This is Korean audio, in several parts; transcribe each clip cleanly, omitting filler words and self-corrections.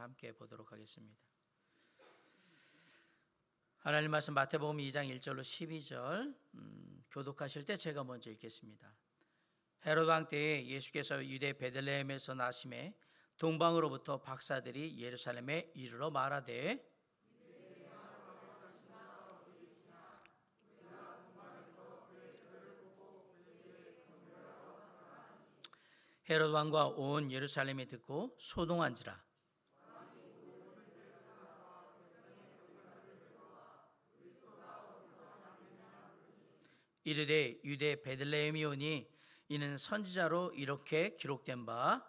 함께 보도록 하겠습니다. 하나님 말씀 마태복음 2장 1절로 12절 교독하실 때 제가 먼저 읽겠습니다. 헤롯 왕 때에 예수께서 유대 베들레헴에서 나심에 동방으로부터 박사들이 예루살렘에 이르러 말하되 헤롯 왕과 온 예루살렘이 듣고 소동한지라. 이르되 유대 베들레헴이오니 이는 선지자로 이렇게 기록된 바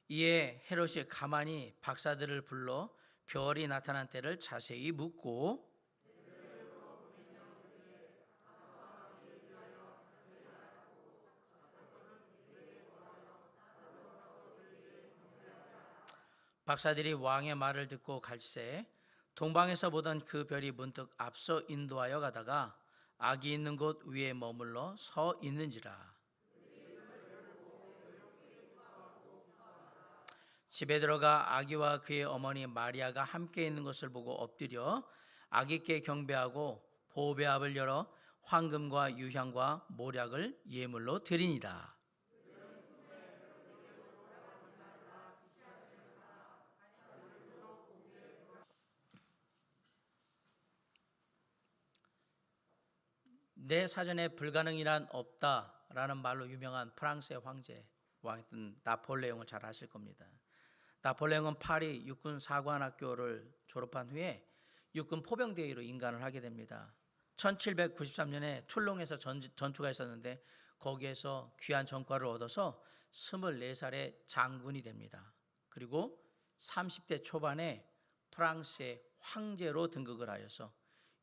이에 헤롯이 가만히 박사들을 불러 별이 나타난 때를 자세히 묻고 박사들이 왕의 말을 듣고 갈새 동방에서 보던 그 별이 문득 앞서 인도하여 가다가 악이 있는 곳 위에 머물러 서 있는지라. 집에 들어가 아기와 그의 어머니 마리아가 함께 있는 것을 보고 엎드려 아기께 경배하고 보배압을 열어 황금과 유향과 모략을 예물로 드리니라. 내 사전에 불가능이란 없다라는 말로 유명한 프랑스의 황제 왕이었던 나폴레옹을 잘 아실 겁니다. 나폴레옹은 파리 육군 사관학교를 졸업한 후에 육군 포병대위로 임관을 하게 됩니다. 1793년에 툴롱에서 전투가 있었는데 거기에서 귀한 전과를 얻어서 24살에 장군이 됩니다. 그리고 30대 초반에 프랑스의 황제로 등극을 하여서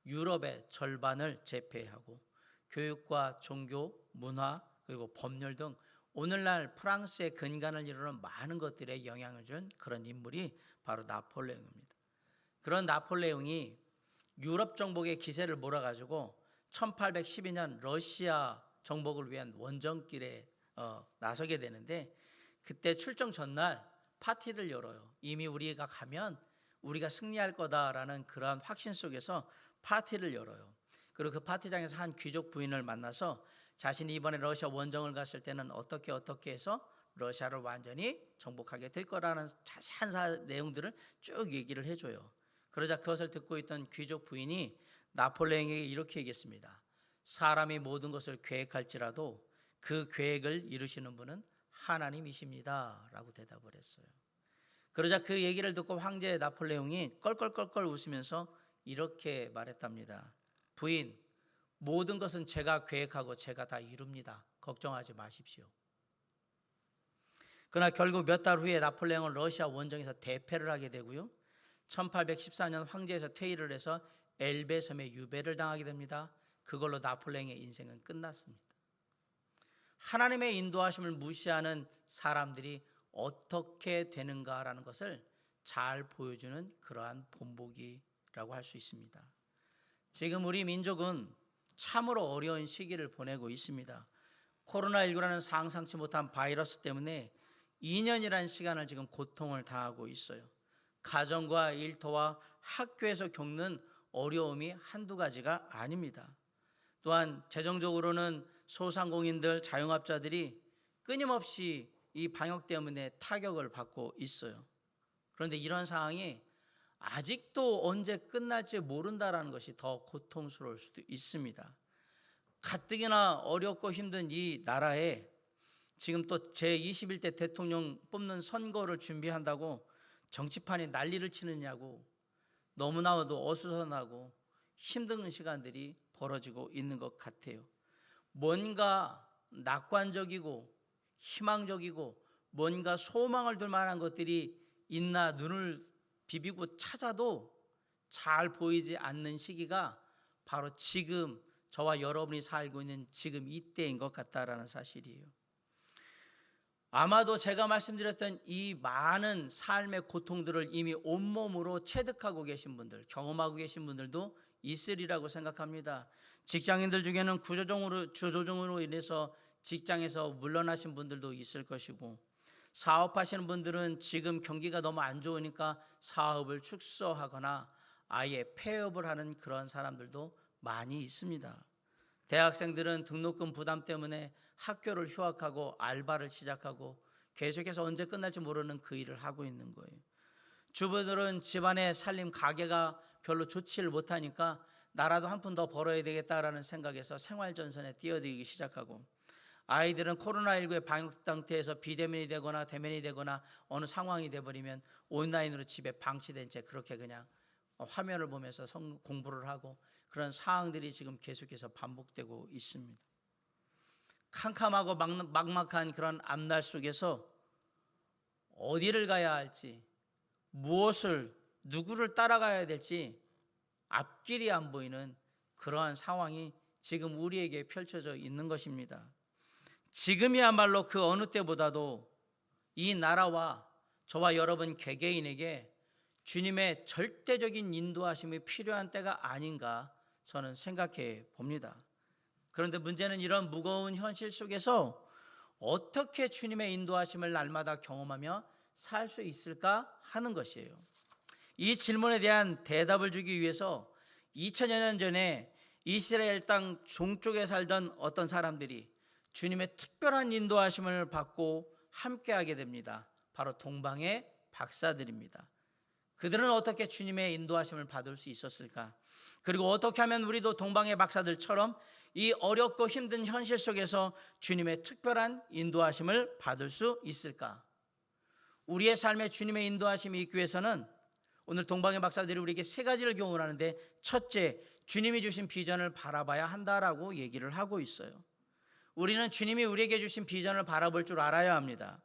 유럽의 절반을 제패하고 교육과 종교, 문화 그리고 법률 등 오늘날 프랑스의 근간을 이루는 많은 것들에 영향을 준 그런 인물이 바로 나폴레옹입니다. 그런 나폴레옹이 유럽 정복의 기세를 몰아가지고 1812년 러시아 정복을 위한 원정길에 나서게 되는데 그때 출정 전날 파티를 열어요. 이미 우리가 가면 우리가 승리할 거다라는 그러한 확신 속에서 파티를 열어요. 그리고 그 파티장에서 한 귀족 부인을 만나서 자신이 이번에 러시아 원정을 갔을 때는 어떻게 해서 러시아를 완전히 정복하게 될 거라는 자세한 내용들을 쭉 얘기를 해줘요. 그러자 그것을 듣고 있던 귀족 부인이 나폴레옹에게 이렇게 얘기했습니다. 사람이 모든 것을 계획할지라도 그 계획을 이루시는 분은 하나님이십니다 라고 대답을 했어요. 그러자 그 얘기를 듣고 황제 나폴레옹이 껄껄껄껄 웃으면서 이렇게 말했답니다. 부인, 모든 것은 제가 계획하고 제가 다 이룹니다. 걱정하지 마십시오. 그러나 결국 몇 달 후에 나폴레옹은 러시아 원정에서 대패를 하게 되고요. 1814년 황제에서 퇴위를 해서 엘베 섬에 유배를 당하게 됩니다. 그걸로 나폴레옹의 인생은 끝났습니다. 하나님의 인도하심을 무시하는 사람들이 어떻게 되는가라는 것을 잘 보여주는 그러한 본보기라고 할 수 있습니다. 지금 우리 민족은 참으로 어려운 시기를 보내고 있습니다. 코로나19라는 상상치 못한 바이러스 때문에 2년이라는 시간을 지금 고통을 당하고 있어요. 가정과 일터와 학교에서 겪는 어려움이 한두 가지가 아닙니다. 또한 재정적으로는 소상공인들, 자영업자들이 끊임없이 이 방역 때문에 타격을 받고 있어요. 그런데 이런 상황이 아직도 언제 끝날지 모른다는 것이 더 고통스러울 수도 있습니다. 가뜩이나 어렵고 힘든 이 나라에 지금 또 제21대 대통령 뽑는 선거를 준비한다고 정치판이 난리를 치느냐고 너무나도 어수선하고 힘든 시간들이 벌어지고 있는 것 같아요. 뭔가 낙관적이고 희망적이고 뭔가 소망을 둘 만한 것들이 있나 눈을 비비고 찾아도 잘 보이지 않는 시기가 바로 지금 저와 여러분이 살고 있는 지금 이때인 것 같다라는 사실이에요. 아마도 제가 말씀드렸던 이 많은 삶의 고통들을 이미 온몸으로 체득하고 계신 분들, 경험하고 계신 분들도 있으리라고 생각합니다. 직장인들 중에는 구조조정으로 인해서 직장에서 물러나신 분들도 있을 것이고, 사업하시는 분들은 지금 경기가 너무 안 좋으니까 사업을 축소하거나 아예 폐업을 하는 그런 사람들도 많이 있습니다. 대학생들은 등록금 부담 때문에 학교를 휴학하고 알바를 시작하고 계속해서 언제 끝날지 모르는 그 일을 하고 있는 거예요. 주부들은 집안의 살림 가게가 별로 좋지를 못하니까 나라도 한 푼 더 벌어야 되겠다라는 생각에서 생활전선에 뛰어들기 시작하고, 아이들은 코로나19의 방역 상태에서 비대면이 되거나 대면이 되거나 어느 상황이 돼버리면 온라인으로 집에 방치된 채 그렇게 그냥 화면을 보면서 공부를 하고, 그런 상황들이 지금 계속해서 반복되고 있습니다. 캄캄하고 막막한 그런 앞날 속에서 어디를 가야 할지, 무엇을, 누구를 따라가야 될지 앞길이 안 보이는 그러한 상황이 지금 우리에게 펼쳐져 있는 것입니다. 지금이야말로 그 어느 때보다도 이 나라와 저와 여러분 개개인에게 주님의 절대적인 인도하심이 필요한 때가 아닌가 저는 생각해 봅니다. 그런데 문제는 이런 무거운 현실 속에서 어떻게 주님의 인도하심을 날마다 경험하며 살 수 있을까 하는 것이에요. 이 질문에 대한 대답을 주기 위해서 2000여 년 전에 이스라엘 땅 종쪽에 살던 어떤 사람들이 주님의 특별한 인도하심을 받고 함께하게 됩니다. 바로 동방의 박사들입니다. 그들은 어떻게 주님의 인도하심을 받을 수 있었을까? 그리고 어떻게 하면 우리도 동방의 박사들처럼 이 어렵고 힘든 현실 속에서 주님의 특별한 인도하심을 받을 수 있을까? 우리의 삶에 주님의 인도하심이 있기 위해서는 오늘 동방의 박사들이 우리에게 세 가지를 교훈하는데, 첫째, 주님이 주신 비전을 바라봐야 한다라고 얘기를 하고 있어요. 우리는 주님이 우리에게 주신 비전을 바라볼 줄 알아야 합니다.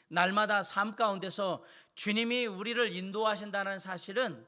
날마다 삶 가운데서 주님이 우리를 인도하신다는 사실은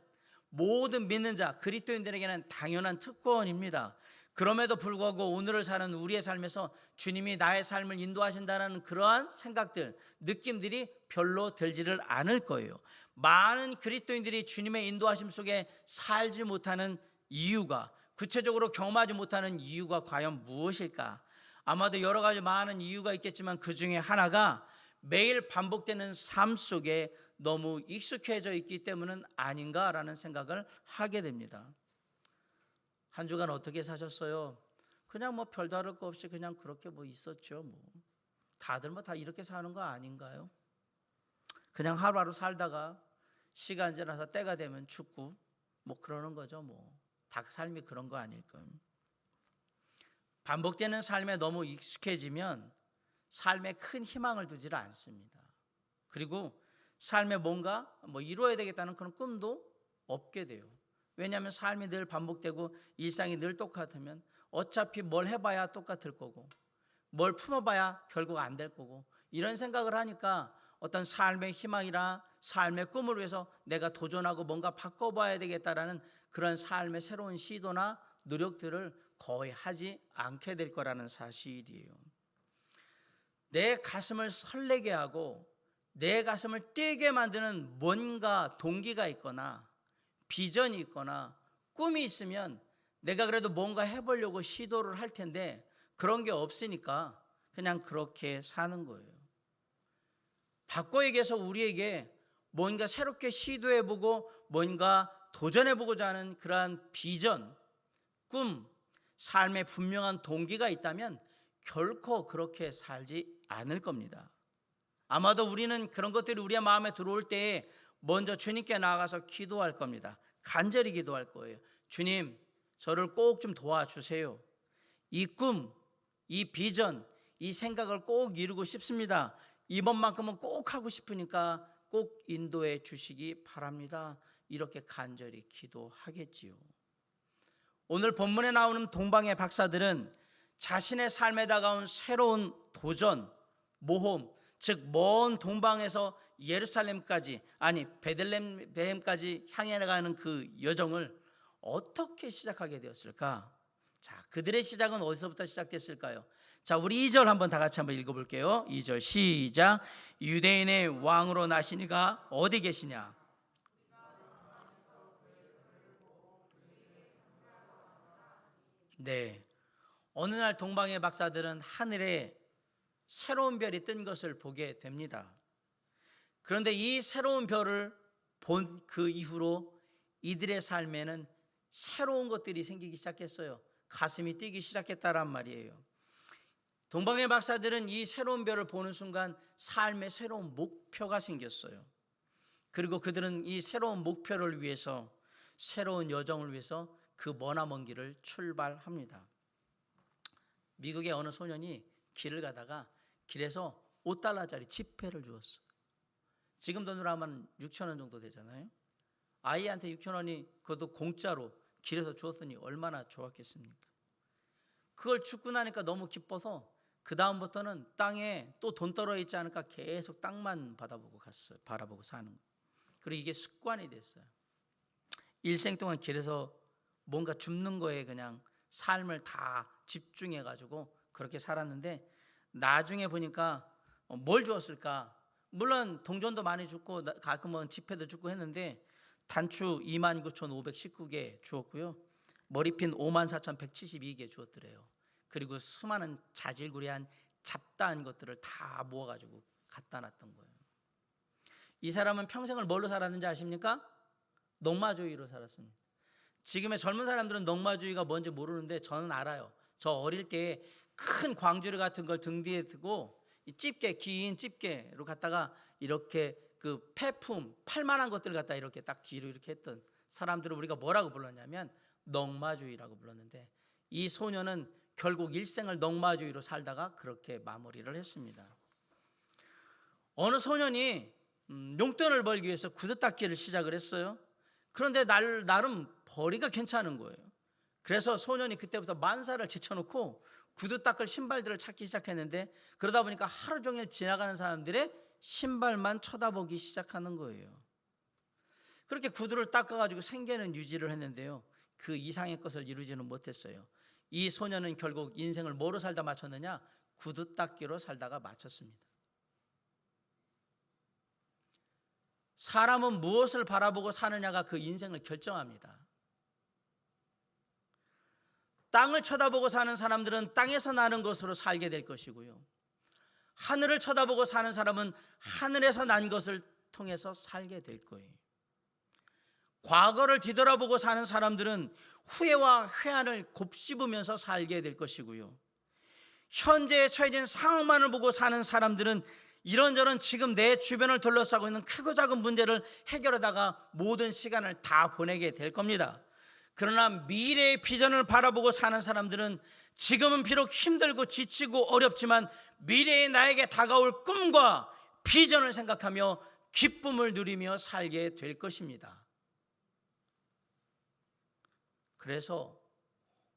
모든 믿는 자, 그리스도인들에게는 당연한 특권입니다. 그럼에도 불구하고 오늘을 사는 우리의 삶에서 주님이 나의 삶을 인도하신다는 그러한 생각들, 느낌들이 별로 들지를 않을 거예요. 많은 그리스도인들이 주님의 인도하심 속에 살지 못하는 이유가, 구체적으로 경험하지 못하는 이유가 과연 무엇일까? 아마도 여러 가지 많은 이유가 있겠지만 그 중에 하나가 매일 반복되는 삶 속에 너무 익숙해져 있기 때문은 아닌가라는 생각을 하게 됩니다. 한 주간 어떻게 사셨어요? 그냥 뭐 별다를 거 없이 그냥 그렇게 뭐 있었죠. 뭐 다들 뭐 다 이렇게 사는 거 아닌가요? 그냥 하루하루 살다가 시간 지나서 때가 되면 죽고 뭐 그러는 거죠. 뭐 다 삶이 그런 거 아닐까요? 반복되는 삶에 너무 익숙해지면 삶에 큰 희망을 두지를 않습니다. 그리고 삶에 뭔가 뭐 이루어야 되겠다는 그런 꿈도 없게 돼요. 왜냐하면 삶이 늘 반복되고 일상이 늘 똑같으면 어차피 뭘 해봐야 똑같을 거고, 뭘 품어봐야 결국 안 될 거고, 이런 생각을 하니까 어떤 삶의 희망이나 삶의 꿈을 위해서 내가 도전하고 뭔가 바꿔봐야 되겠다라는 그런 삶의 새로운 시도나 노력들을 거의 하지 않게 될 거라는 사실이에요. 내 가슴을 설레게 하고 내 가슴을 뛰게 만드는 뭔가 동기가 있거나 비전이 있거나 꿈이 있으면 내가 그래도 뭔가 해보려고 시도를 할 텐데, 그런 게 없으니까 그냥 그렇게 사는 거예요. 바꿔 얘기해서 우리에게 뭔가 새롭게 시도해보고 뭔가 도전해보고자 하는 그러한 비전, 꿈, 삶의 분명한 동기가 있다면 결코 그렇게 살지 않을 겁니다. 아마도 우리는 그런 것들이 우리의 마음에 들어올 때에 먼저 주님께 나아가서 기도할 겁니다. 간절히 기도할 거예요. 주님, 저를 꼭 좀 도와주세요. 이 꿈, 이 비전, 이 생각을 꼭 이루고 싶습니다. 이번만큼은 꼭 하고 싶으니까 꼭 인도해 주시기 바랍니다. 이렇게 간절히 기도하겠지요. 오늘 본문에 나오는 동방의 박사들은 자신의 삶에 다가온 새로운 도전, 모험, 즉 먼 동방에서 예루살렘까지, 아니 베들레헴까지 향해 나가는 그 여정을 어떻게 시작하게 되었을까? 자, 그들의 시작은 어디서부터 시작됐을까요? 자, 우리 2절 한번 다 같이 한번 읽어볼게요. 2절 시작. 유대인의 왕으로 나시니가 어디 계시냐? 네, 어느 날 동방의 박사들은 하늘에 새로운 별이 뜬 것을 보게 됩니다. 그런데 이 새로운 별을 본 그 이후로 이들의 삶에는 새로운 것들이 생기기 시작했어요. 가슴이 뛰기 시작했다란 말이에요. 동방의 박사들은 이 새로운 별을 보는 순간 삶의 새로운 목표가 생겼어요. 그리고 그들은 이 새로운 목표를 위해서, 새로운 여정을 위해서 그 머나먼 길을 출발합니다. 미국의 어느 소년이 길을 가다가 길에서 $5짜리 지폐를 주었어요. 지금 돈으로 하면 6,000원 정도 되잖아요. 아이한테 6,000원이 그것도 공짜로 길에서 주었으니 얼마나 좋았겠습니까? 그걸 주고 나니까 너무 기뻐서 그 다음부터는 땅에 또 돈 떨어 있지 않을까 계속 땅만 바라보고 사는 거예요. 그리고 이게 습관이 됐어요. 일생 동안 길에서 뭔가 줍는 거에 그냥 삶을 다 집중해 가지고 그렇게 살았는데, 나중에 보니까 뭘 주었을까? 물론 동전도 많이 줬고 가끔은 지폐도 줬고 했는데 단추 29,519개 주었고요. 머리핀 54,172개 주었더래요. 그리고 수많은 자질구레한 잡다한 것들을 다 모아가지고 갖다 놨던 거예요. 이 사람은 평생을 뭘로 살았는지 아십니까? 농마주의로 살았습니다. 지금의 젊은 사람들은 농마주의가 뭔지 모르는데 저는 알아요. 저 어릴 때 큰 광주리 같은 걸 등 뒤에 두고 이 집게, 긴 집게로 갖다가 이렇게 그 폐품 팔만한 것들 갖다 이렇게 딱 뒤로 이렇게 했던 사람들을 우리가 뭐라고 불렀냐면 농마주의라고 불렀는데, 이 소녀는 결국 일생을 농마주의로 살다가 그렇게 마무리를 했습니다. 어느 소년이 용돈을 벌기 위해서 구두 닦기를 시작을 했어요. 그런데 나름 벌이가 괜찮은 거예요. 그래서 소년이 그때부터 만사를 제쳐놓고 구두 닦을 신발들을 찾기 시작했는데, 그러다 보니까 하루 종일 지나가는 사람들의 신발만 쳐다보기 시작하는 거예요. 그렇게 구두를 닦아가지고 생계는 유지를 했는데요, 그 이상의 것을 이루지는 못했어요. 이 소년은 결국 인생을 뭐로 살다 마쳤느냐? 구두 닦기로 살다가 마쳤습니다. 사람은 무엇을 바라보고 사느냐가 그 인생을 결정합니다. 땅을 쳐다보고 사는 사람들은 땅에서 나는 것으로 살게 될 것이고요, 하늘을 쳐다보고 사는 사람은 하늘에서 난 것을 통해서 살게 될 거예요. 과거를 뒤돌아보고 사는 사람들은 후회와 회한을 곱씹으면서 살게 될 것이고요, 현재에 처해진 상황만을 보고 사는 사람들은 이런저런 지금 내 주변을 둘러싸고 있는 크고 작은 문제를 해결하다가 모든 시간을 다 보내게 될 겁니다. 그러나 미래의 비전을 바라보고 사는 사람들은 지금은 비록 힘들고 지치고 어렵지만 미래에 나에게 다가올 꿈과 비전을 생각하며 기쁨을 누리며 살게 될 것입니다. 그래서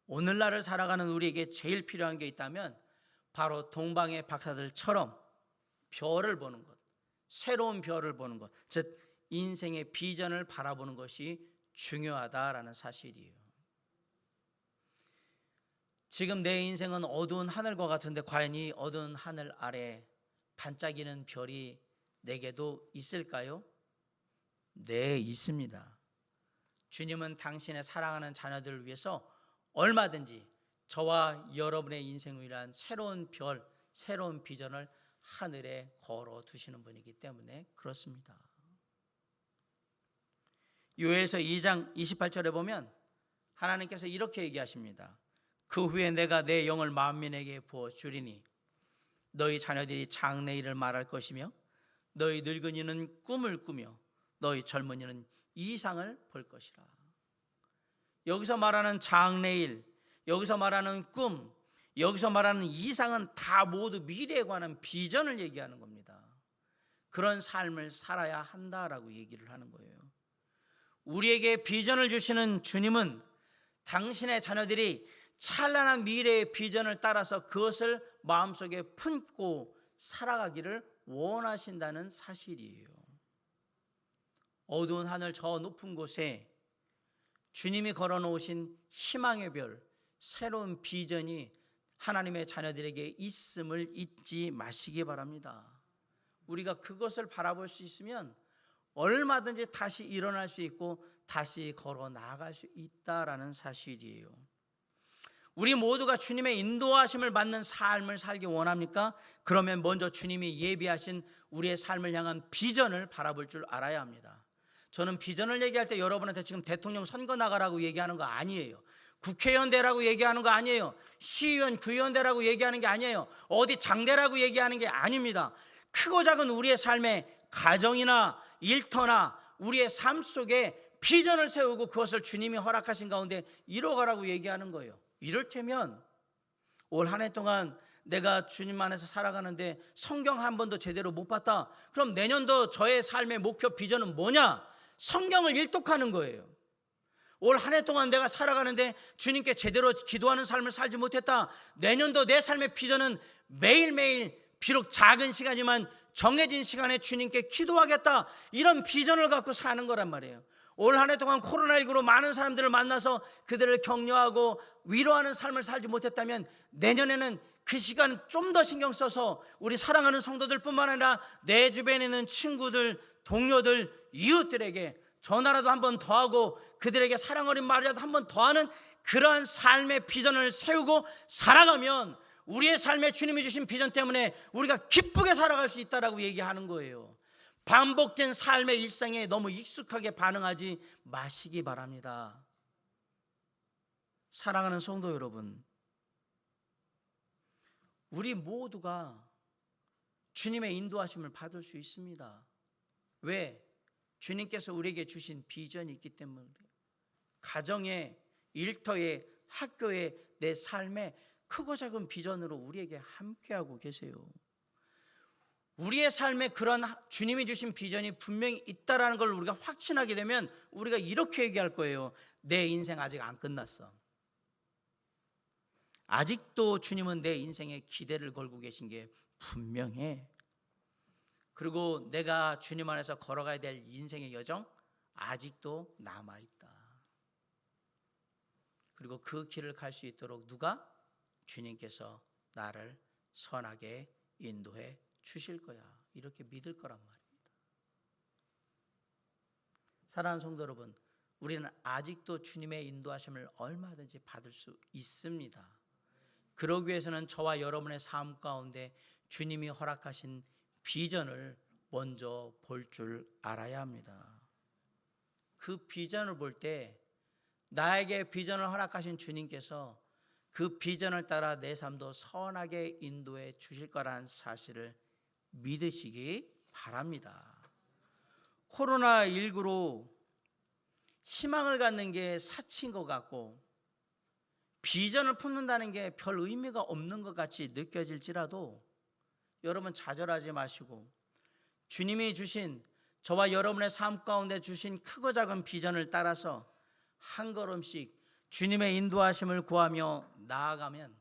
오늘날을 살아가는 우리에게 제일 필요한 게 있다면 바로 동방의 박사들처럼 별을 보는 것, 새로운 별을 보는 것, 즉 인생의 비전을 바라보는 것이 중요하다라는 사실이에요. 지금 내 인생은 어두운 하늘과 같은데 과연 이 어두운 하늘 아래 반짝이는 별이 내게도 있을까요? 네, 있습니다. 주님은 당신의 사랑하는 자녀들을 위해서 얼마든지 저와 여러분의 인생을 위한 새로운 별, 새로운 비전을 하늘에 걸어 두시는 분이기 때문에 그렇습니다. 요엘서 2장 28절에 보면 하나님께서 이렇게 얘기하십니다. 그 후에 내가 내 영을 만민에게 부어 주리니 너희 자녀들이 장래일을 말할 것이며 너희 늙은이는 꿈을 꾸며 너희 젊은이는 이상을 볼 것이라. 여기서 말하는 장래일, 여기서 말하는 꿈, 여기서 말하는 이상은 다 모두 미래에 관한 비전을 얘기하는 겁니다. 그런 삶을 살아야 한다라고 얘기를 하는 거예요. 우리에게 비전을 주시는 주님은 당신의 자녀들이 찬란한 미래의 비전을 따라서 그것을 마음속에 품고 살아가기를 원하신다는 사실이에요. 어두운 하늘 저 높은 곳에 주님이 걸어놓으신 희망의 별, 새로운 비전이 하나님의 자녀들에게 있음을 잊지 마시기 바랍니다. 우리가 그것을 바라볼 수 있으면 얼마든지 다시 일어날 수 있고 다시 걸어 나아갈 수 있다라는 사실이에요. 우리 모두가 주님의 인도하심을 받는 삶을 살기 원합니까? 그러면 먼저 주님이 예비하신 우리의 삶을 향한 비전을 바라볼 줄 알아야 합니다. 저는 비전을 얘기할 때 여러분한테 지금 대통령 선거 나가라고 얘기하는 거 아니에요. 국회의원 되라고 얘기하는 거 아니에요. 시의원, 구의원 되라고 얘기하는 게 아니에요. 어디 장대라고 얘기하는 게 아닙니다. 크고 작은 우리의 삶의 가정이나 일터나 우리의 삶 속에 비전을 세우고 그것을 주님이 허락하신 가운데 이뤄가라고 얘기하는 거예요. 이를테면 올 한 해 동안 내가 주님 안에서 살아가는데 성경 한 번도 제대로 못 봤다. 그럼 내년도 저의 삶의 목표 비전은 뭐냐? 성경을 일독하는 거예요. 올 한 해 동안 내가 살아가는데 주님께 제대로 기도하는 삶을 살지 못했다. 내년도 내 삶의 비전은 매일매일 비록 작은 시간이지만 정해진 시간에 주님께 기도하겠다. 이런 비전을 갖고 사는 거란 말이에요. 올 한 해 동안 코로나19로 많은 사람들을 만나서 그들을 격려하고 위로하는 삶을 살지 못했다면 내년에는 그 시간 좀 더 신경 써서 우리 사랑하는 성도들 뿐만 아니라 내 주변에 있는 친구들, 동료들, 이웃들에게 전화라도 한 번 더 하고 그들에게 사랑 어린 말이라도 한 번 더 하는 그러한 삶의 비전을 세우고 살아가면 우리의 삶에 주님이 주신 비전 때문에 우리가 기쁘게 살아갈 수 있다라고 얘기하는 거예요. 반복된 삶의 일상에 너무 익숙하게 반응하지 마시기 바랍니다. 사랑하는 성도 여러분, 우리 모두가 주님의 인도하심을 받을 수 있습니다. 왜? 주님께서 우리에게 주신 비전이 있기 때문에. 가정에, 일터에, 학교에, 내 삶에 크고 작은 비전으로 우리에게 함께하고 계세요. 우리의 삶에 그런 주님이 주신 비전이 분명히 있다라는 걸 우리가 확신하게 되면 우리가 이렇게 얘기할 거예요. 내 인생 아직 안 끝났어. 아직도 주님은 내 인생에 기대를 걸고 계신 게 분명해. 그리고 내가 주님 안에서 걸어가야 될 인생의 여정 아직도 남아있다. 그리고 그 길을 갈 수 있도록 누가? 주님께서 나를 선하게 인도해 주실 거야. 이렇게 믿을 거란 말입니다. 사랑하는 성도 여러분, 우리는 아직도 주님의 인도하심을 얼마든지 받을 수 있습니다. 그러기 위해서는 저와 여러분의 삶 가운데 주님이 허락하신 비전을 먼저 볼 줄 알아야 합니다. 그 비전을 볼 때 나에게 비전을 허락하신 주님께서 그 비전을 따라 내 삶도 선하게 인도해 주실 거라는 사실을 믿으시기 바랍니다. 코로나19로 희망을 갖는 게 사치인 것 같고 비전을 품는다는 게 별 의미가 없는 것 같이 느껴질지라도 여러분 좌절하지 마시고 주님이 주신 저와 여러분의 삶 가운데 주신 크고 작은 비전을 따라서 한 걸음씩 주님의 인도하심을 구하며 나아가면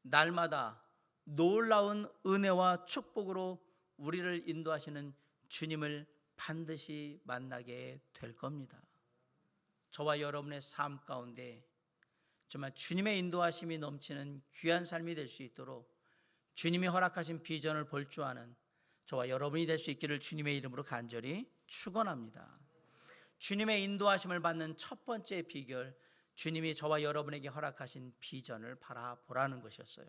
날마다 놀라운 은혜와 축복으로 우리를 인도하시는 주님을 반드시 만나게 될 겁니다. 저와 여러분의 삶 가운데 정말 주님의 인도하심이 넘치는 귀한 삶이 될 수 있도록 주님이 허락하신 비전을 볼 줄 아는 저와 여러분이 될 수 있기를 주님의 이름으로 간절히 축원합니다. 주님의 인도하심을 받는 첫 번째 비결, 주님이 저와 여러분에게 허락하신 비전을 바라보라는 것이었어요.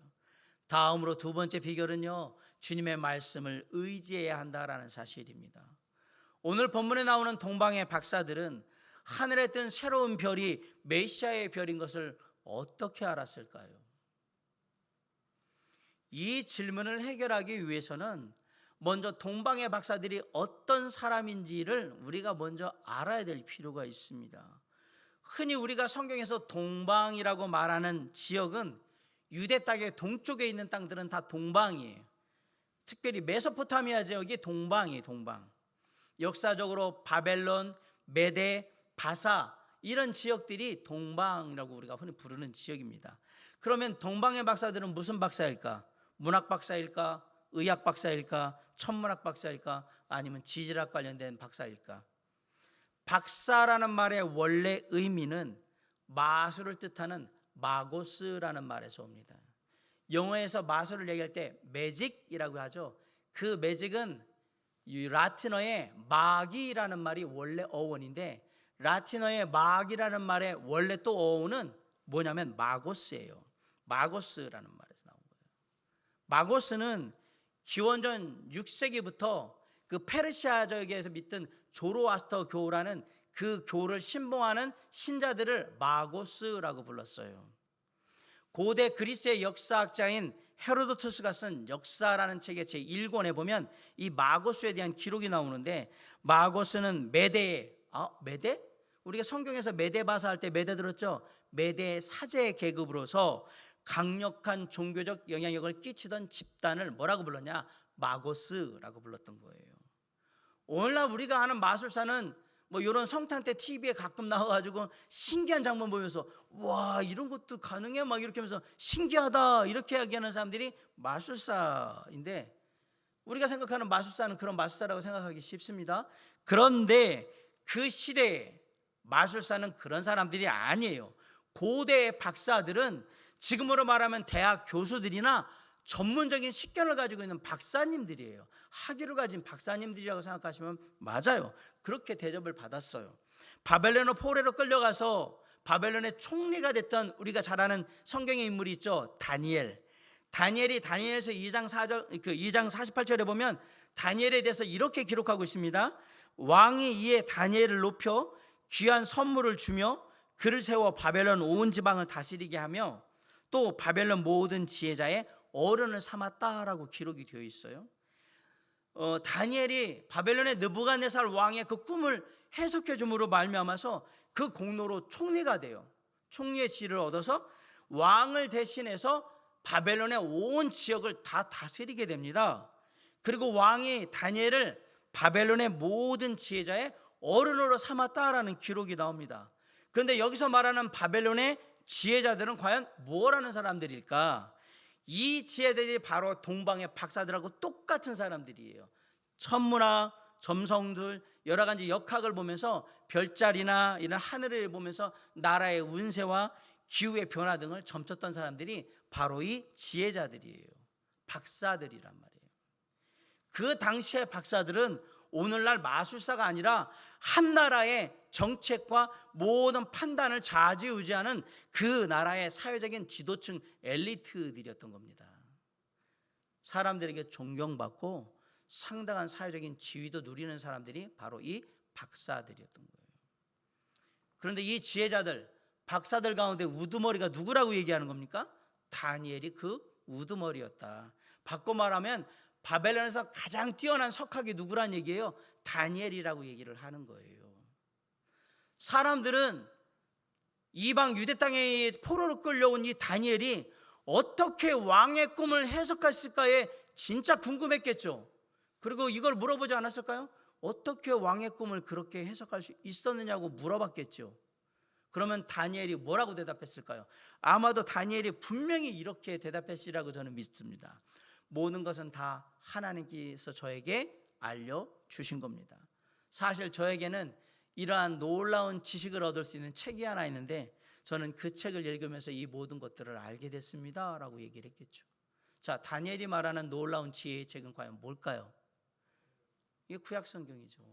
다음으로 두 번째 비결은요, 주님의 말씀을 의지해야 한다라는 사실입니다. 오늘 본문에 나오는 동방의 박사들은 하늘에 뜬 새로운 별이 메시아의 별인 것을 어떻게 알았을까요? 이 질문을 해결하기 위해서는 먼저 동방의 박사들이 어떤 사람인지를 우리가 먼저 알아야 될 필요가 있습니다. 흔히 우리가 성경에서 동방이라고 말하는 지역은 유대 땅의 동쪽에 있는 땅들은 다 동방이에요. 특별히 메소포타미아 지역이 동방이에요. 동방. 역사적으로 바벨론, 메데, 바사 이런 지역들이 동방이라고 우리가 흔히 부르는 지역입니다. 그러면 동방의 박사들은 무슨 박사일까? 문학 박사일까? 의학 박사일까? 천문학 박사일까? 아니면 지질학 관련된 박사일까? 박사라는 말의 원래 의미는 마술을 뜻하는 마고스라는 말에서 옵니다. 영어에서 마술을 얘기할 때 매직이라고 하죠. 그 매직은 라틴어의 마기라는 말이 원래 어원인데, 라틴어의 마기라는 말의 원래 또 어원은 뭐냐면 마고스예요. 마고스라는 말에서 나온 거예요. 마고스는 기원전 6세기부터 그 페르시아적에서 믿던 조로아스터 교라는 그 교를 신봉하는 신자들을 마고스라고 불렀어요. 고대 그리스의 역사학자인 헤로도투스가 쓴 역사라는 책의 제1권에 보면 이 마고스에 대한 기록이 나오는데, 마고스는 메대, 메대? 우리가 성경에서 메대바사 할 때 메대 들었죠? 메대 사제 계급으로서 강력한 종교적 영향력을 끼치던 집단을 뭐라고 불렀냐? 마고스라고 불렀던 거예요. 오늘날 우리가 아는 마술사는 뭐 이런 성탄 때 TV에 가끔 나와가지고 신기한 장면 보면서 와, 이런 것도 가능해? 막 이렇게 하면서 신기하다 이렇게 얘기하는 사람들이 마술사인데, 우리가 생각하는 마술사는 그런 마술사라고 생각하기 쉽습니다. 그런데 그 시대에 마술사는 그런 사람들이 아니에요. 고대의 박사들은 지금으로 말하면 대학 교수들이나 전문적인 식견을 가지고 있는 박사님들이에요. 학위를 가진 박사님들이라고 생각하시면 맞아요. 그렇게 대접을 받았어요. 바벨론의 포로로 끌려가서 바벨론의 총리가 됐던 우리가 잘 아는 성경의 인물이 있죠. 다니엘. 다니엘이 다니엘서 2장 48절에 보면 다니엘에 대해서 이렇게 기록하고 있습니다. 왕이 이에 다니엘을 높여 귀한 선물을 주며 그를 세워 바벨론 온 지방을 다스리게 하며 또 바벨론 모든 지혜자의 어른을 삼았다라고 기록이 되어 있어요. 다니엘이 바벨론의 느부갓네살 왕의 그 꿈을 해석해 줌으로 말미암아서 그 공로로 총리가 돼요. 총리의 지위를 얻어서 왕을 대신해서 바벨론의 온 지역을 다 다스리게 됩니다. 그리고 왕이 다니엘을 바벨론의 모든 지혜자의 어른으로 삼았다라는 기록이 나옵니다. 그런데 여기서 말하는 바벨론의 지혜자들은 과연 뭐라는 사람들일까? 이 지혜들이 바로 동방의 박사들하고 똑같은 사람들이에요. 천문학, 점성술, 여러 가지 역학을 보면서 별자리나 이런 하늘을 보면서 나라의 운세와 기후의 변화 등을 점쳤던 사람들이 바로 이 지혜자들이에요. 박사들이란 말이에요. 그 당시의 박사들은 오늘날 마술사가 아니라 한 나라의 정책과 모든 판단을 좌지우지하는 그 나라의 사회적인 지도층 엘리트들이었던 겁니다. 사람들에게 존경받고 상당한 사회적인 지위도 누리는 사람들이 바로 이 박사들이었던 거예요. 그런데 이 지혜자들, 박사들 가운데 우두머리가 누구라고 얘기하는 겁니까? 다니엘이 그 우두머리였다. 바꿔 말하면 바벨론에서 가장 뛰어난 석학이 누구란 얘기예요? 다니엘이라고 얘기를 하는 거예요. 사람들은 이방 유대 땅에 포로로 끌려온 이 다니엘이 어떻게 왕의 꿈을 해석했을까에 진짜 궁금했겠죠. 그리고 이걸 물어보지 않았을까요? 어떻게 왕의 꿈을 그렇게 해석할 수 있었느냐고 물어봤겠죠. 그러면 다니엘이 뭐라고 대답했을까요? 아마도 다니엘이 분명히 이렇게 대답했으리라고 저는 믿습니다. 모든 것은 다 하나님께서 저에게 알려주신 겁니다. 사실 저에게는 이러한 놀라운 지식을 얻을 수 있는 책이 하나 있는데, 저는 그 책을 읽으면서 이 모든 것들을 알게 됐습니다 라고 얘기를 했겠죠. 자, 다니엘이 말하는 놀라운 지혜의 책은 과연 뭘까요? 이게 구약성경이죠.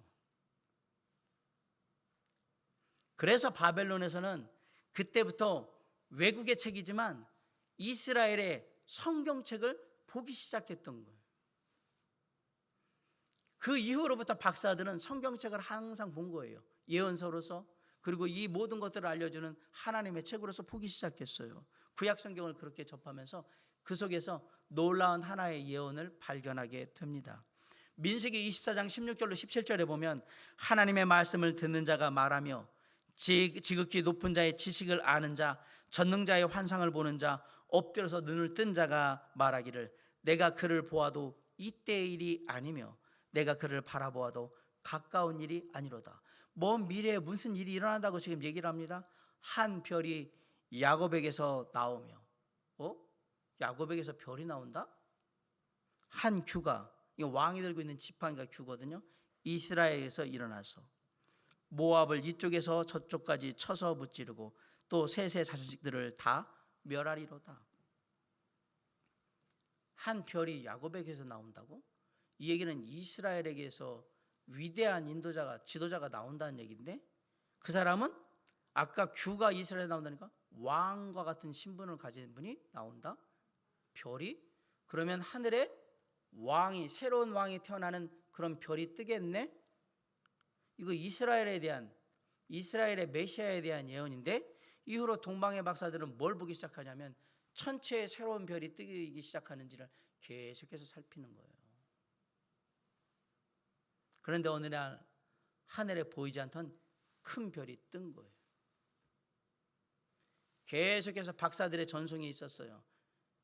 그래서 바벨론에서는 그때부터 외국의 책이지만 이스라엘의 성경책을 보기 시작했던 거예요. 그 이후로부터 박사들은 성경책을 항상 본 거예요. 예언서로서, 그리고 이 모든 것들을 알려주는 하나님의 책으로서 보기 시작했어요. 구약 성경을 그렇게 접하면서 그 속에서 놀라운 하나의 예언을 발견하게 됩니다. 민수기 24장 16절로 17절에 보면 하나님의 말씀을 듣는 자가 말하며 지극히 높은 자의 지식을 아는 자, 전능자의 환상을 보는 자, 엎드려서 눈을 뜬 자가 말하기를 내가 그를 보아도 이때의 일이 아니며 내가 그를 바라보아도 가까운 일이 아니로다. 먼 미래에 무슨 일이 일어난다고 지금 얘기를 합니다. 한 별이 야곱에게서 나오며, 야곱에게서 별이 나온다? 한 규가, 이거 왕이 들고 있는 지팡이가 규거든요. 이스라엘에서 일어나서 모압을 이쪽에서 저쪽까지 쳐서 무찌르고 또 셋의 자식들을 다 멸하리로다. 한 별이 야곱에게서 나온다고? 이 얘기는 이스라엘에게서 위대한 인도자가, 지도자가 나온다는 얘기인데, 그 사람은 아까 규가 이스라엘에 나온다니까 왕과 같은 신분을 가진 분이 나온다. 별이? 그러면 하늘에 왕이, 새로운 왕이 태어나는 그런 별이 뜨겠네. 이거 이스라엘에 대한, 이스라엘의 메시아에 대한 예언인데, 이후로 동방의 박사들은 뭘 보기 시작하냐면 천체에 새로운 별이 뜨기 시작하는지를 계속해서 살피는 거예요. 그런데 어느 날 하늘에 보이지 않던 큰 별이 뜬 거예요. 계속해서 박사들의 전송이 있었어요.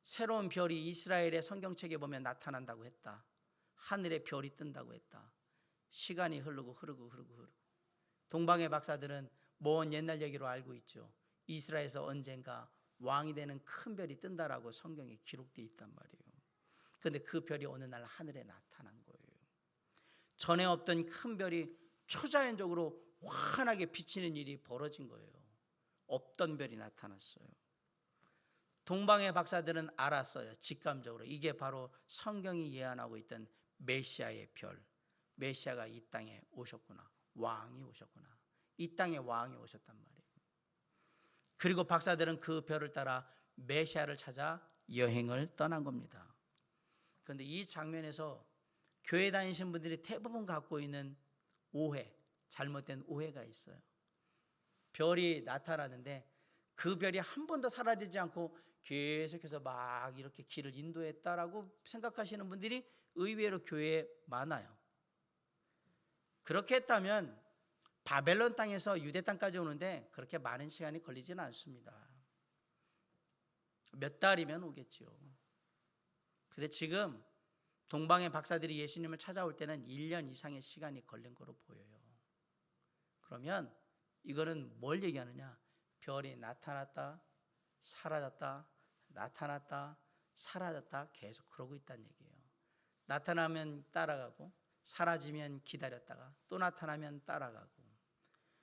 새로운 별이 이스라엘의 성경책에 보면 나타난다고 했다. 하늘에 별이 뜬다고 했다. 시간이 흐르고 동방의 박사들은 먼 옛날 얘기로 알고 있죠. 이스라엘에서 언젠가 왕이 되는 큰 별이 뜬다라고 성경에 기록되어 있단 말이에요. 그런데 그 별이 어느 날 하늘에 나타난 거예요. 전에 없던 큰 별이 초자연적으로 환하게 비치는 일이 벌어진 거예요. 없던 별이 나타났어요. 동방의 박사들은 알았어요. 직감적으로 이게 바로 성경이 예언하고 있던 메시아의 별, 메시아가 이 땅에 오셨구나, 왕이 오셨구나, 이 땅에 왕이 오셨단 말이에요. 그리고 박사들은 그 별을 따라 메시아를 찾아 여행을 떠난 겁니다. 그런데 이 장면에서 교회 다니신 분들이 대부분 갖고 있는 오해, 잘못된 오해가 있어요. 별이 나타나는데 그 별이 한 번도 사라지지 않고 계속해서 막 이렇게 길을 인도했다라고 생각하시는 분들이 의외로 교회에 많아요. 그렇게 했다면 바벨론 땅에서 유대 땅까지 오는데 그렇게 많은 시간이 걸리지는 않습니다. 몇 달이면 오겠죠. 근데 지금 동방의 박사들이 예수님을 찾아올 때는 1년 이상의 시간이 걸린 거로 보여요. 그러면 이거는 뭘 얘기하느냐? 별이 나타났다, 사라졌다, 나타났다, 사라졌다, 계속 그러고 있다는 얘기예요. 나타나면 따라가고, 사라지면 기다렸다가, 또 나타나면 따라가고.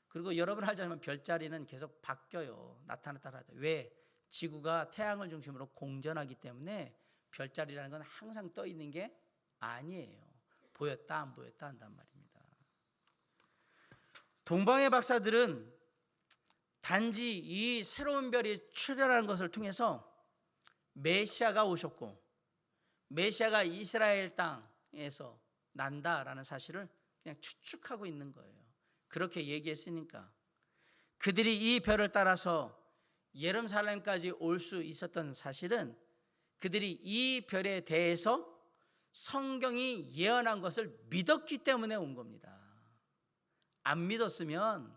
그리고 여러분 알자면 별자리는 계속 바뀌어요. 나타났다, 사라졌다. 왜? 지구가 태양을 중심으로 공전하기 때문에 별자리라는 건 항상 떠 있는 게 아니에요. 보였다, 안 보였다 한단 말입니다. 동방의 박사들은 단지 이 새로운 별이 출현하는 것을 통해서 메시아가 오셨고 메시아가 이스라엘 땅에서 난다라는 사실을 그냥 추측하고 있는 거예요. 그렇게 얘기했으니까 그들이 이 별을 따라서 예루살렘까지 올 수 있었던 사실은 그들이 이 별에 대해서 성경이 예언한 것을 믿었기 때문에 온 겁니다. 안 믿었으면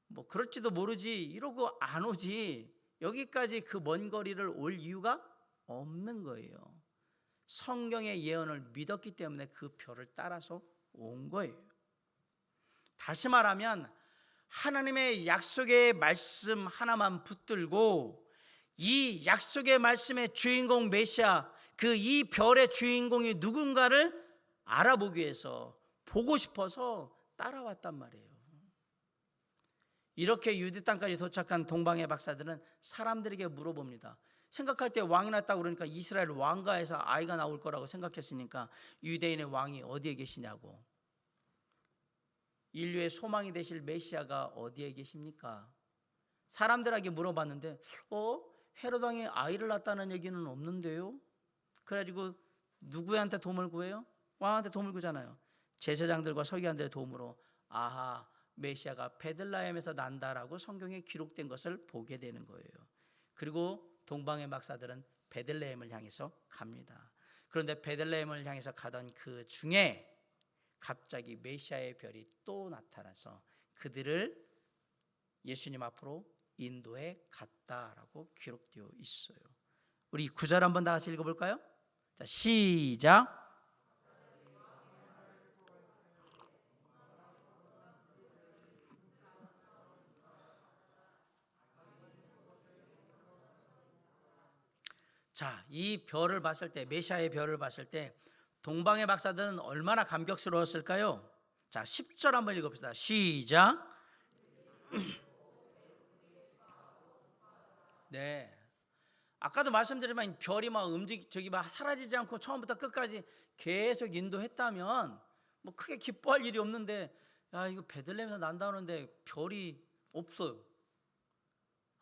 뭐 그럴지도 모르지 이러고 안 오지, 여기까지 그 먼 거리를 올 이유가 없는 거예요. 성경의 예언을 믿었기 때문에 그 별을 따라서 온 거예요. 다시 말하면 하나님의 약속의 말씀 하나만 붙들고 이 약속의 말씀의 주인공 메시아, 그 이 별의 주인공이 누군가를 알아보기 위해서, 보고 싶어서 따라왔단 말이에요. 이렇게 유대 땅까지 도착한 동방의 박사들은 사람들에게 물어봅니다. 생각할 때 왕이 났다고 그러니까 이스라엘 왕가에서 아이가 나올 거라고 생각했으니까 유대인의 왕이 어디에 계시냐고, 인류의 소망이 되실 메시아가 어디에 계십니까? 사람들에게 물어봤는데 헤롯 왕이 아이를 낳았다는 얘기는 없는데요. 그래가지고 누구한테 도움을 구해요? 왕한테 도움을 구잖아요. 제사장들과 서기관들의 도움으로 아하, 메시아가 베들레헴에서 난다라고 성경에 기록된 것을 보게 되는 거예요. 그리고 동방의 박사들은 베들레헴을 향해서 갑니다. 그런데 베들레헴을 향해서 가던 그 중에 갑자기 메시아의 별이 또 나타나서 그들을 예수님 앞으로 인도에 갔다라고 기록되어 있어요. 우리 9절 한번 다 같이 읽어볼까요? 자, 시작. 자, 이 별을 봤을 때, 메시아의 별을 봤을 때 동방의 박사들은 얼마나 감격스러웠을까요? 자, 10절 한번 읽어봅시다. 시작. 네. 아까도 말씀드렸지만 별이 막 저기 막 사라지지 않고 처음부터 끝까지 계속 인도했다면 뭐 크게 기뻐할 일이 없는데, 야, 이거 베들레헴에서 난다는데 별이 없어요.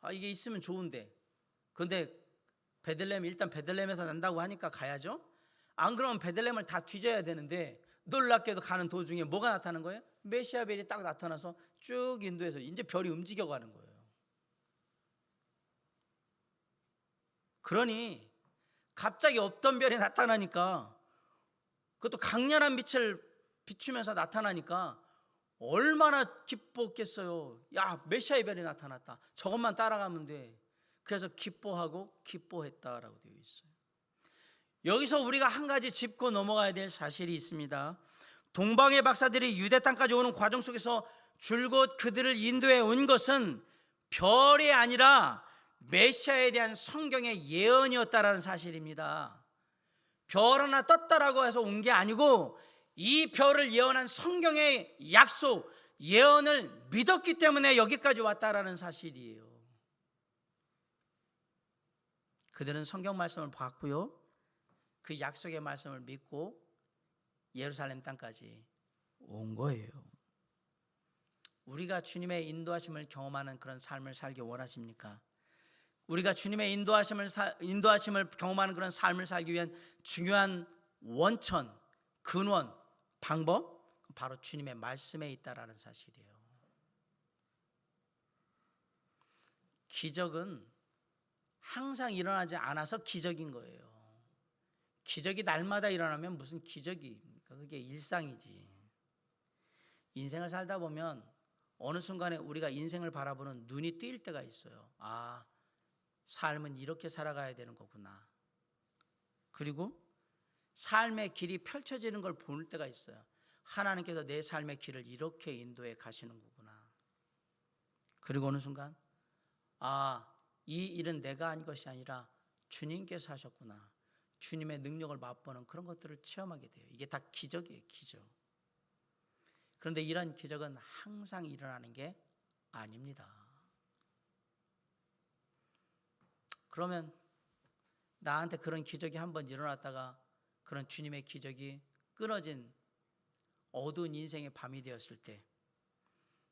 아, 이게 있으면 좋은데. 근데 일단 베들레헴에서 난다고 하니까 가야죠. 안 그러면 베들레헴을 다 뒤져야 되는데, 놀랍게도 가는 도중에 뭐가 나타나는 거예요? 메시아 별이 딱 나타나서 쭉 인도해서 이제 별이 움직여가는 거예요. 그러니 갑자기 없던 별이 나타나니까, 그것도 강렬한 빛을 비추면서 나타나니까 얼마나 기뻤겠어요. 야, 메시아의 별이 나타났다. 저것만 따라가면 돼. 그래서 기뻐하고 기뻐했다라고 되어 있어요. 여기서 우리가 한 가지 짚고 넘어가야 될 사실이 있습니다. 동방의 박사들이 유대 땅까지 오는 과정 속에서 줄곧 그들을 인도해 온 것은 별이 아니라 메시아에 대한 성경의 예언이었다라는 사실입니다. 별 하나 떴다라고 해서 온 게 아니고, 이 별을 예언한 성경의 약속, 예언을 믿었기 때문에 여기까지 왔다라는 사실이에요. 그들은 성경 말씀을 봤고요, 그 약속의 말씀을 믿고 예루살렘 땅까지 온 거예요. 우리가 주님의 인도하심을 경험하는 그런 삶을 살기 원하십니까? 우리가 주님의 인도하심을 경험하는 그런 삶을 살기 위한 중요한 원천, 근원, 방법, 바로 주님의 말씀에 있다라는 사실이에요. 기적은 항상 일어나지 않아서 기적인 거예요. 기적이 날마다 일어나면 무슨 기적입니까? 그게 일상이지. 인생을 살다 보면 어느 순간에 우리가 인생을 바라보는 눈이 뜨일 때가 있어요. 아, 삶은 이렇게 살아가야 되는 거구나. 그리고 삶의 길이 펼쳐지는 걸 볼 때가 있어요. 하나님께서 내 삶의 길을 이렇게 인도해 가시는 거구나. 그리고 어느 순간, 아, 이 일은 내가 한 것이 아니라 주님께서 하셨구나. 주님의 능력을 맛보는 그런 것들을 체험하게 돼요. 이게 다 기적이에요, 기적. 그런데 이런 기적은 항상 일어나는 게 아닙니다. 그러면 나한테 그런 기적이 한번 일어났다가 그런 주님의 기적이 끊어진 어두운 인생의 밤이 되었을 때,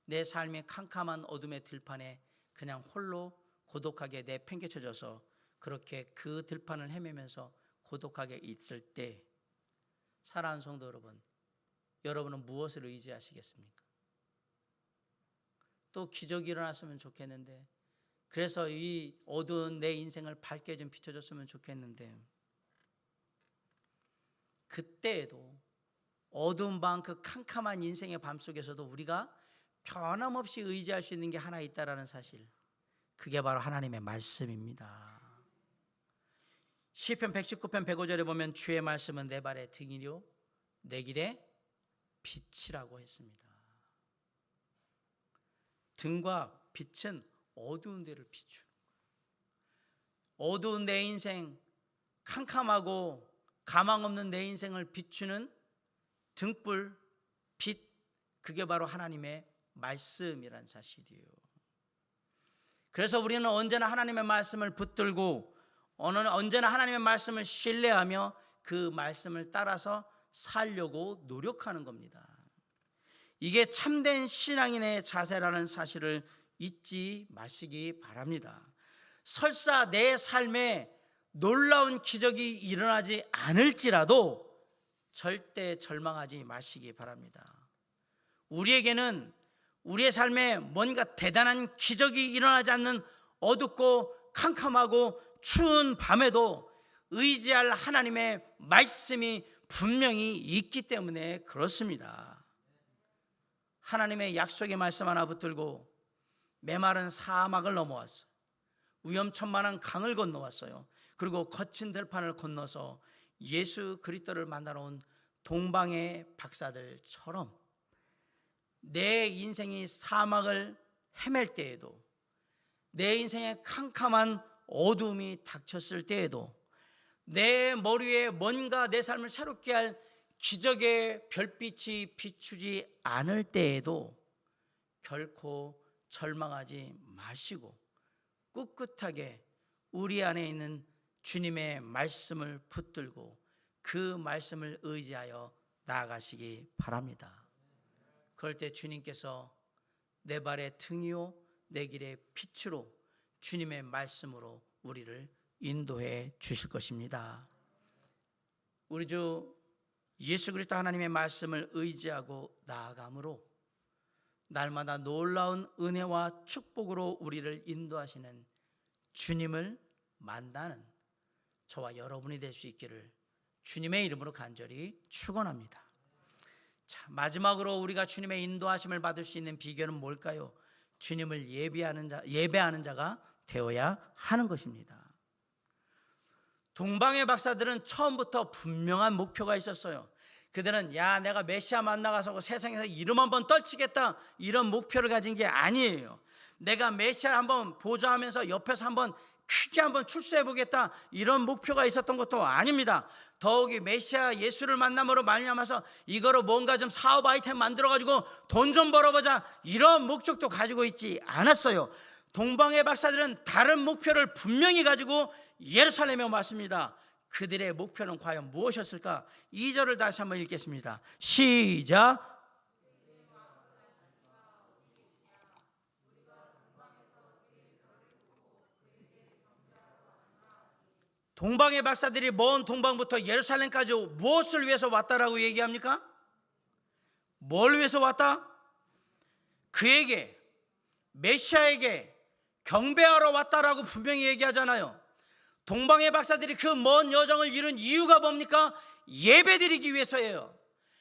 내 삶의 캄캄한 어둠의 들판에 그냥 홀로 고독하게 내팽개쳐져서 그렇게 그 들판을 헤매면서 고독하게 있을 때, 사랑하는 성도 여러분, 여러분은 무엇을 의지하시겠습니까? 또 기적이 일어났으면 좋겠는데, 그래서 이 어두운 내 인생을 밝게 좀 비춰줬으면 좋겠는데, 그때에도 어두운 밤, 그 캄캄한 인생의 밤 속에서도 우리가 변함없이 의지할 수 있는 게 하나 있다라는 사실, 그게 바로 하나님의 말씀입니다. 시편 119편 105절에 보면 주의 말씀은 내 발의 등이요 내 길의 빛이라고 했습니다. 등과 빛은 어두운 데를 비추는 거예요. 어두운 내 인생, 캄캄하고 가망 없는 내 인생을 비추는 등불, 빛, 그게 바로 하나님의 말씀이란 사실이에요. 그래서 우리는 언제나 하나님의 말씀을 붙들고 언제나 하나님의 말씀을 신뢰하며 그 말씀을 따라서 살려고 노력하는 겁니다. 이게 참된 신앙인의 자세라는 사실을 잊지 마시기 바랍니다. 설사 내 삶에 놀라운 기적이 일어나지 않을지라도 절대 절망하지 마시기 바랍니다. 우리에게는 우리의 삶에 뭔가 대단한 기적이 일어나지 않는 어둡고 캄캄하고 추운 밤에도 의지할 하나님의 말씀이 분명히 있기 때문에 그렇습니다. 하나님의 약속의 말씀 하나 붙들고 메마른 사막을 넘어왔어요. 위험천만한 강을 건너왔어요. 그리고 거친 들판을 건너서 예수 그리스도를 만나러 온 동방의 박사들처럼 내 인생이 사막을 헤맬 때에도, 내 인생의 캄캄한 어둠이 닥쳤을 때에도, 내 머리에 뭔가 내 삶을 새롭게 할 기적의 별빛이 비추지 않을 때에도 결코 절망하지 마시고 꿋꿋하게 우리 안에 있는 주님의 말씀을 붙들고 그 말씀을 의지하여 나아가시기 바랍니다. 그럴 때 주님께서 내 발의 등이요 내 길의 빛으로 주님의 말씀으로 우리를 인도해 주실 것입니다. 우리 주 예수 그리스도 하나님의 말씀을 의지하고 나아감으로 날마다 놀라운 은혜와 축복으로 우리를 인도하시는 주님을 만나는 저와 여러분이 될 수 있기를 주님의 이름으로 간절히 축원합니다. 자, 마지막으로 우리가 주님의 인도하심을 받을 수 있는 비결은 뭘까요? 주님을 예배하는 자가 되어야 하는 것입니다. 동방의 박사들은 처음부터 분명한 목표가 있었어요. 그들은 내가 메시아 만나가서 세상에서 이름 한번 떨치겠다 이런 목표를 가진 게 아니에요. 내가 메시아를 한번 보좌하면서 옆에서 한번 크게 한번 출세해 보겠다 이런 목표가 있었던 것도 아닙니다. 더욱이 메시아 예수를 만남으로 말미암아서 이거로 뭔가 좀 사업 아이템 만들어 가지고 돈 좀 벌어보자 이런 목적도 가지고 있지 않았어요. 동방의 박사들은 다른 목표를 분명히 가지고 예루살렘에 왔습니다. 그들의 목표는 과연 무엇이었을까? 2절을 다시 한번 읽겠습니다. 시작. 동방의 박사들이 먼 동방부터 예루살렘까지 무엇을 위해서 왔다라고 얘기합니까? 뭘 위해서 왔다? 그에게 메시아에게 경배하러 왔다라고 분명히 얘기하잖아요. 동방의 박사들이 그 먼 여정을 이룬 이유가 뭡니까? 예배드리기 위해서예요.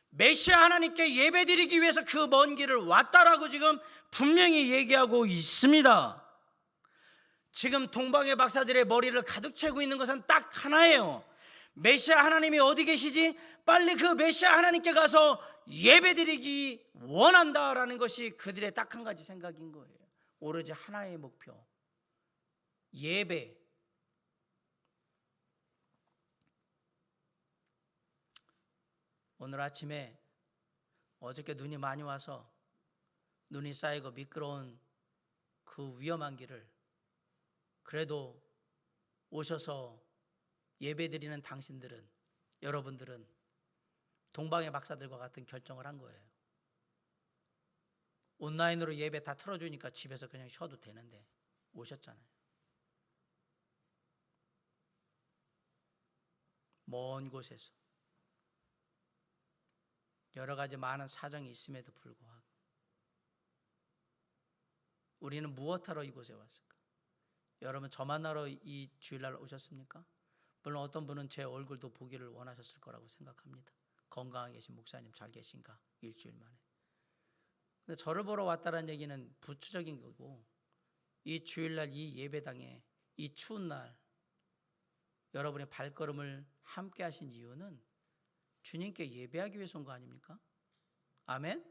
메시아 하나님께 예배드리기 위해서 그 먼 길을 왔다라고 지금 분명히 얘기하고 있습니다. 지금 동방의 박사들의 머리를 가득 채우고 있는 것은 딱 하나예요. 메시아 하나님이 어디 계시지? 빨리 그 메시아 하나님께 가서 예배드리기 원한다라는 것이 그들의 딱 한 가지 생각인 거예요. 오로지 하나의 목표, 예배. 오늘 아침에 어저께 눈이 많이 와서 눈이 쌓이고 미끄러운 그 위험한 길을 그래도 오셔서 예배드리는 당신들은, 여러분들은 동방의 박사들과 같은 결정을 한 거예요. 온라인으로 예배 다 틀어주니까 집에서 그냥 쉬어도 되는데 오셨잖아요. 먼 곳에서 여러 가지 많은 사정이 있음에도 불구하고 우리는 무엇하러 이곳에 왔을까? 여러분 저 만나러 이 주일날 오셨습니까? 물론 어떤 분은 제 얼굴도 보기를 원하셨을 거라고 생각합니다. 건강하게 계신 목사님 잘 계신가? 일주일 만에. 근데 저를 보러 왔다는 얘기는 부추적인 거고, 이 주일날 이 예배당에 이 추운 날 여러분의 발걸음을 함께 하신 이유는 주님께 예배하기 위해서 온 거 아닙니까? 아멘?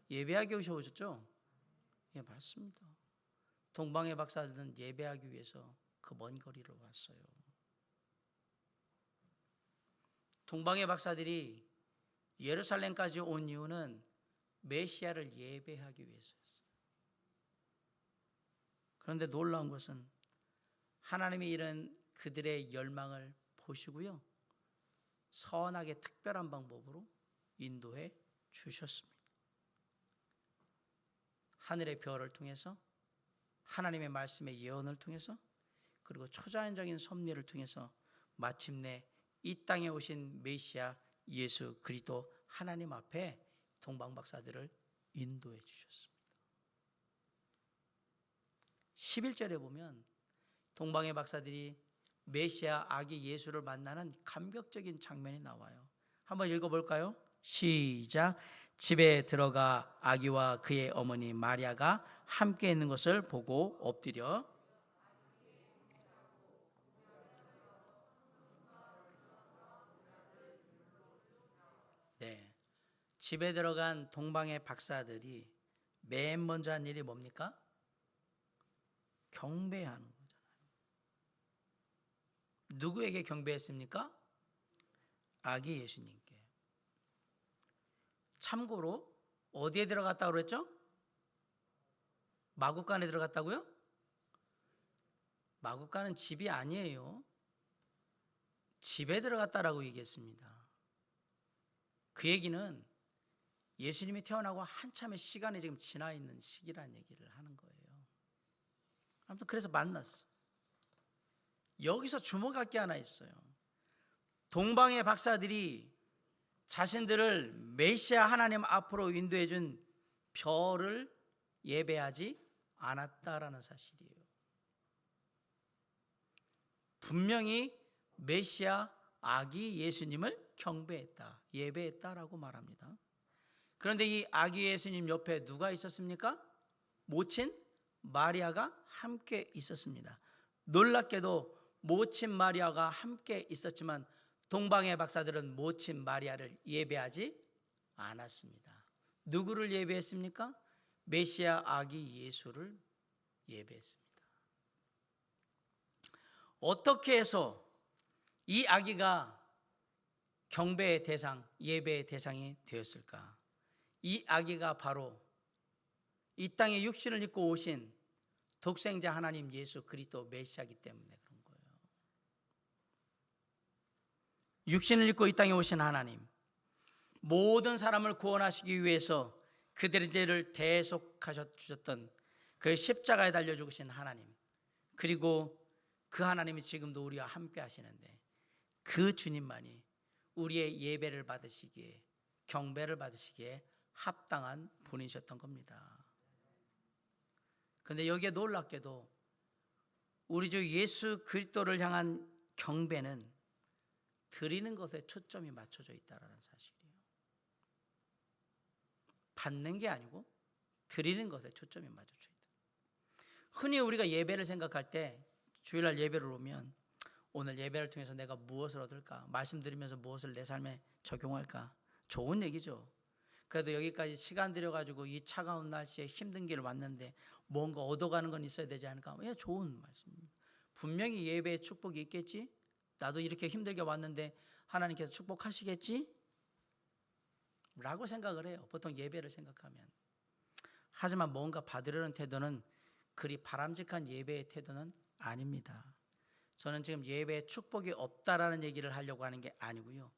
예배하기 위해서 오셨죠? 예, 맞습니다. 동방의 박사들은 예배하기 위해서 그 먼 거리를 왔어요. 동방의 박사들이 예루살렘까지 온 이유는 메시아를 예배하기 위해서였어요. 그런데 놀라운 것은 하나님이 이런 그들의 열망을 보시고요, 선하게 특별한 방법으로 인도해 주셨습니다. 하늘의 별을 통해서, 하나님의 말씀의 예언을 통해서, 그리고 초자연적인 섭리를 통해서 마침내 이 땅에 오신 메시아 예수 그리스도 하나님 앞에 동방 박사들을 인도해 주셨습니다. 11절에 보면 동방의 박사들이 메시아 아기 예수를 만나는 감격적인 장면이 나와요. 한번 읽어볼까요? 시작. 집에 들어가 아기와 그의 어머니 마리아가 함께 있는 것을 보고 엎드려 네, 집에 들어간 동방의 박사들이 맨 먼저 한 일이 뭡니까? 경배하는 거잖아요. 누구에게 경배했습니까? 아기 예수님께. 참고로 어디에 들어갔다고 그랬죠? 마구간에 들어갔다고요? 마구간은 집이 아니에요. 집에 들어갔다라고 얘기했습니다. 그 얘기는 예수님이 태어나고 한참의 시간이 지금 지나 있는 시기란 얘기를 하는 거예요. 아무튼 그래서 만났어. 여기서 주목할 게 하나 있어요. 동방의 박사들이 자신들을 메시아 하나님 앞으로 인도해 준 별을 예배하지 않았다라는 사실이에요. 분명히 메시아 아기 예수님을 경배했다, 예배했다라고 말합니다. 그런데 이 아기 예수님 옆에 누가 있었습니까? 모친 마리아가 함께 있었습니다. 놀랍게도 모친 마리아가 함께 있었지만 동방의 박사들은 모친 마리아를 예배하지 않았습니다. 누구를 예배했습니까? 메시아 아기 예수를 예배했습니다. 어떻게 해서 이 아기가 경배의 대상, 예배의 대상이 되었을까? 이 아기가 바로 이 땅에 육신을 입고 오신 독생자 하나님 예수 그리스도 메시아이기 때문에 그런 거예요. 육신을 입고 이 땅에 오신 하나님, 모든 사람을 구원하시기 위해서 그들의 죄를 대속하셔 주셨던 그 십자가에 달려 죽으신 하나님, 그리고 그 하나님이 지금도 우리와 함께 하시는데 그 주님만이 우리의 예배를 받으시기에, 경배를 받으시기에 합당한 분이셨던 겁니다. 그런데 여기에 놀랍게도 우리 주 예수 그리스도를 향한 경배는 드리는 것에 초점이 맞춰져 있다는 사실이에요. 받는 게 아니고 드리는 것에 초점이 맞춰져 있다. 흔히 우리가 예배를 생각할 때, 주일날 예배를 오면 오늘 예배를 통해서 내가 무엇을 얻을까? 말씀 들으면서 무엇을 내 삶에 적용할까? 좋은 얘기죠. 그래도 여기까지 시간 들여가지고 이 차가운 날씨에 힘든 길 왔는데 뭔가 얻어가는 건 있어야 되지 않을까? 예, 좋은 말씀입니다. 분명히 예배의 축복이 있겠지? 나도 이렇게 힘들게 왔는데 하나님께서 축복하시겠지? 라고 생각을 해요. 보통 예배를 생각하면. 하지만 뭔가 받으려는 태도는 그리 바람직한 예배의 태도는 아닙니다. 저는 지금 예배에 축복이 없다라는 얘기를 하려고 하는 게 아니고요.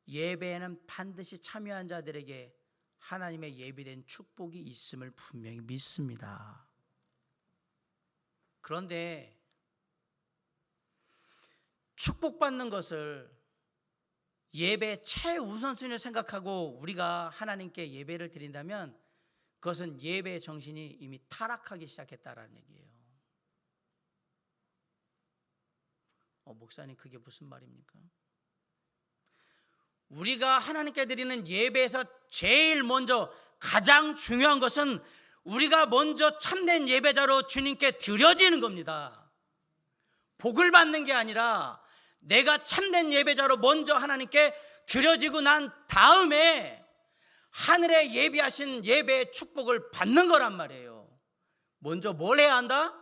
예배에는 반드시 참여한 자들에게 하나님의 예비된 축복이 있음을 분명히 믿습니다. 그런데 축복받는 것을 예배의 최우선순위를 생각하고 우리가 하나님께 예배를 드린다면 그것은 예배의 정신이 이미 타락하기 시작했다라는 얘기예요. 목사님, 그게 무슨 말입니까? 우리가 하나님께 드리는 예배에서 제일 먼저 가장 중요한 것은 우리가 먼저 참된 예배자로 주님께 드려지는 겁니다. 복을 받는 게 아니라 내가 참된 예배자로 먼저 하나님께 드려지고 난 다음에 하늘에 예비하신 예배의 축복을 받는 거란 말이에요. 먼저 뭘 해야 한다?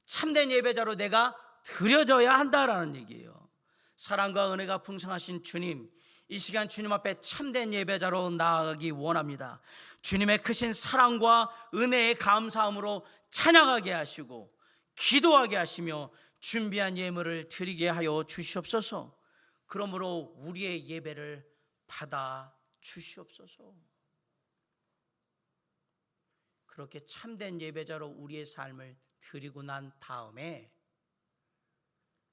참된 예배자로 내가 드려져야 한다라는 얘기예요. 사랑과 은혜가 풍성하신 주님, 이 시간 주님 앞에 참된 예배자로 나아가기 원합니다. 주님의 크신 사랑과 은혜에 감사함으로 찬양하게 하시고 기도하게 하시며 준비한 예물을 드리게 하여 주시옵소서. 그러므로 우리의 예배를 받아 주시옵소서. 그렇게 참된 예배자로 우리의 삶을 드리고 난 다음에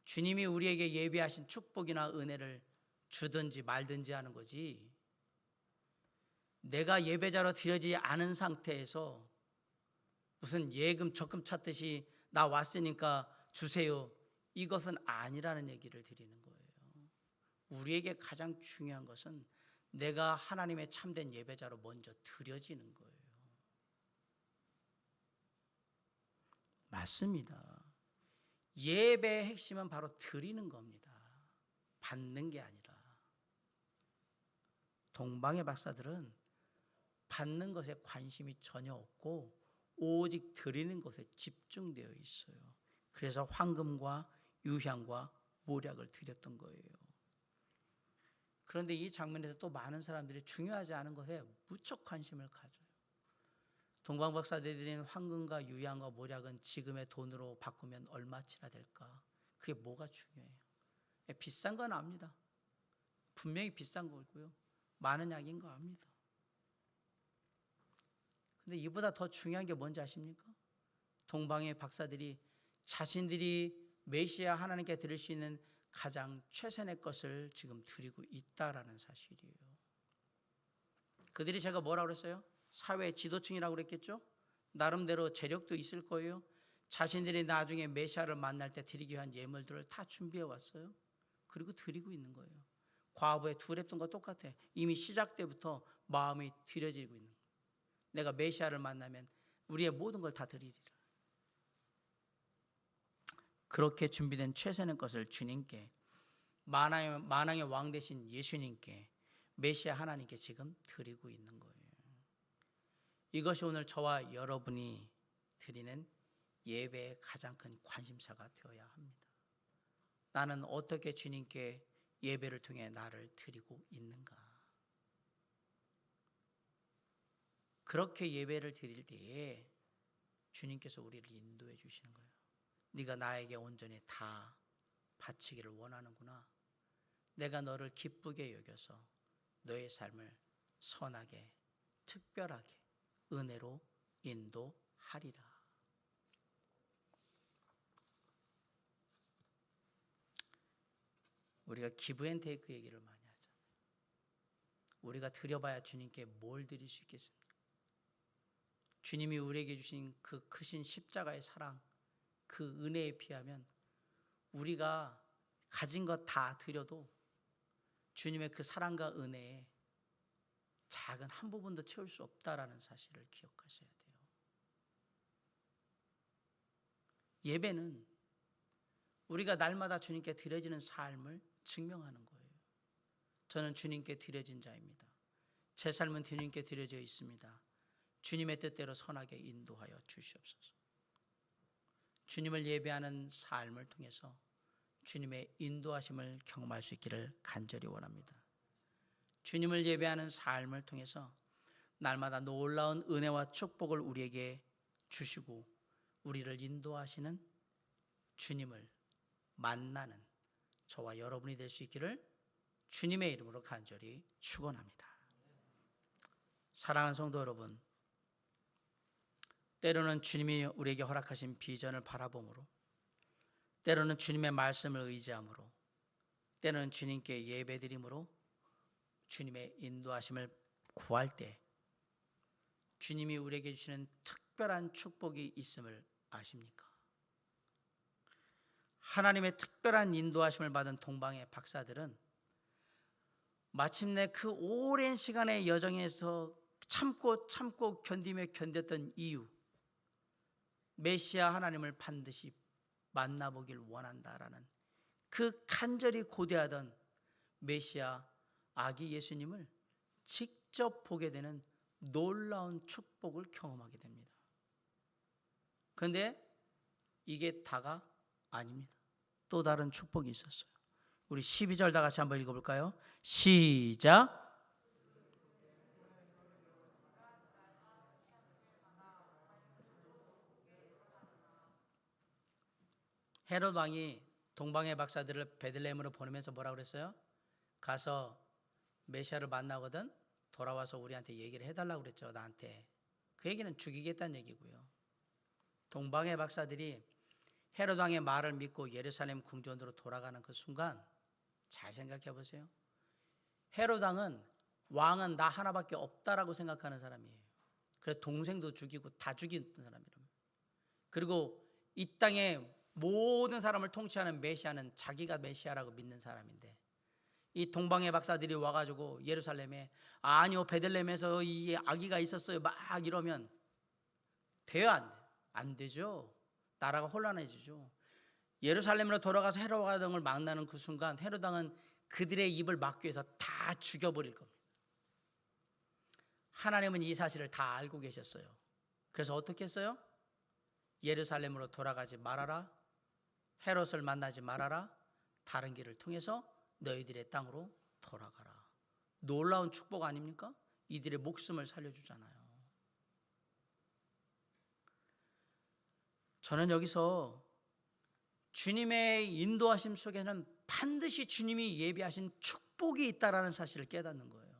주님이 우리에게 예비하신 축복이나 은혜를 주든지 말든지 하는 거지, 내가 예배자로 드려지지 않은 상태에서 무슨 예금 적금 찾듯이 나 왔으니까 주세요, 이것은 아니라는 얘기를 드리는 거예요. 우리에게 가장 중요한 것은 내가 하나님의 참된 예배자로 먼저 드려지는 거예요. 맞습니다. 예배의 핵심은 바로 드리는 겁니다. 받는 게 아니라. 동방의 박사들은 받는 것에 관심이 전혀 없고 오직 드리는 것에 집중되어 있어요. 그래서 황금과 유향과 모략을 드렸던 거예요. 그런데 이 장면에서 또 많은 사람들이 중요하지 않은 것에 무척 관심을 가져요. 동방 박사들이 드린 황금과 유향과 모략은 지금의 돈으로 바꾸면 얼마치나 될까? 그게 뭐가 중요해요? 비싼 건 압니다. 분명히 비싼 거고요. 많은 약인 거 압니다. 근데 이보다 더 중요한 게 뭔지 아십니까? 동방의 박사들이 자신들이 메시아 하나님께 드릴 수 있는 가장 최선의 것을 지금 드리고 있다라는 사실이에요. 그들이 제가 뭐라고 그랬어요? 사회 지도층이라고 그랬겠죠? 나름대로 재력도 있을 거예요. 자신들이 나중에 메시아를 만날 때 드리기 위한 예물들을 다 준비해 왔어요. 그리고 드리고 있는 거예요. 과부의 두 랩돈과 똑같아요. 이미 시작 때부터 마음이 들여지고 있는 거예요. 내가 메시아를 만나면 우리의 모든 걸 다 드리리라. 그렇게 준비된 최선의 것을 주님께, 만왕의 왕 되신 예수님께, 메시아 하나님께 지금 드리고 있는 거예요. 이것이 오늘 저와 여러분이 드리는 예배의 가장 큰 관심사가 되어야 합니다. 나는 어떻게 주님께 예배를 통해 나를 드리고 있는가? 그렇게 예배를 드릴 때에 주님께서 우리를 인도해 주시는 거예요. 네가 나에게 온전히 다 바치기를 원하는구나. 내가 너를 기쁘게 여겨서 너의 삶을 선하게, 특별하게, 은혜로 인도하리라. 우리가 기브 앤 테이크 얘기를 많이 하잖아요. 우리가 드려봐야 주님께 뭘 드릴 수 있겠습니까? 주님이 우리에게 주신 그 크신 십자가의 사랑, 그 은혜에 비하면 우리가 가진 것 다 드려도 주님의 그 사랑과 은혜에 작은 한 부분도 채울 수 없다라는 사실을 기억하셔야 돼요. 예배는 우리가 날마다 주님께 드려지는 삶을 증명하는 거예요. 저는 주님께 드려진 자입니다. 제 삶은 주님께 드려져 있습니다. 주님의 뜻대로 선하게 인도하여 주시옵소서. 주님을 예배하는 삶을 통해서 주님의 인도하심을 경험할 수 있기를 간절히 원합니다. 주님을 예배하는 삶을 통해서 날마다 놀라운 은혜와 축복을 우리에게 주시고 우리를 인도하시는 주님을 만나는 저와 여러분이 될 수 있기를 주님의 이름으로 간절히 축원합니다. 사랑하는 성도 여러분, 때로는 주님이 우리에게 허락하신 비전을 바라봄으로, 때로는 주님의 말씀을 의지함으로, 때로는 주님께 예배드림으로 주님의 인도하심을 구할 때 주님이 우리에게 주시는 특별한 축복이 있음을 아십니까? 하나님의 특별한 인도하심을 받은 동방의 박사들은 마침내 그 오랜 시간의 여정에서 참고 견디며 견뎠던 이유, 메시아 하나님을 반드시 만나보길 원한다라는 그 간절히 고대하던 메시아 아기 예수님을 직접 보게 되는 놀라운 축복을 경험하게 됩니다. 그런데 이게 다가 아닙니다. 또 다른 축복이 있었어요. 우리 12절 다 같이 한번 읽어볼까요? 시작. 헤롯 왕이 동방의 박사들을 베들레헴으로 보내면서 뭐라고 그랬어요? 가서 메시아를 만나거든 돌아와서 우리한테 얘기를 해달라고 그랬죠. 나한테. 그 얘기는 죽이겠다는 얘기고요. 동방의 박사들이 헤롯 왕의 말을 믿고 예루살렘 궁전으로 돌아가는 그 순간 잘 생각해 보세요. 헤롯 왕은 나 하나밖에 없다라고 생각하는 사람이에요. 그래서 동생도 죽이고 다 죽이는 사람이랍니다. 그리고 이 땅에 모든 사람을 통치하는 메시아는 자기가 메시아라고 믿는 사람인데, 이 동방의 박사들이 와가지고 예루살렘에 아니요 베들레헴에서 이 아기가 있었어요 막 이러면 돼요 안 돼요? 안 되죠. 나라가 혼란해지죠. 예루살렘으로 돌아가서 헤롯 왕을 만나는 그 순간 헤롯 왕은 그들의 입을 막기 위해서 다 죽여버릴 겁니다. 하나님은 이 사실을 다 알고 계셨어요. 그래서 어떻게 했어요? 예루살렘으로 돌아가지 말아라, 헤롯을 만나지 말아라, 다른 길을 통해서 너희들의 땅으로 돌아가라. 놀라운 축복 아닙니까? 이들의 목숨을 살려주잖아요. 저는 여기서 주님의 인도하심 속에는 반드시 주님이 예비하신 축복이 있다라는 사실을 깨닫는 거예요.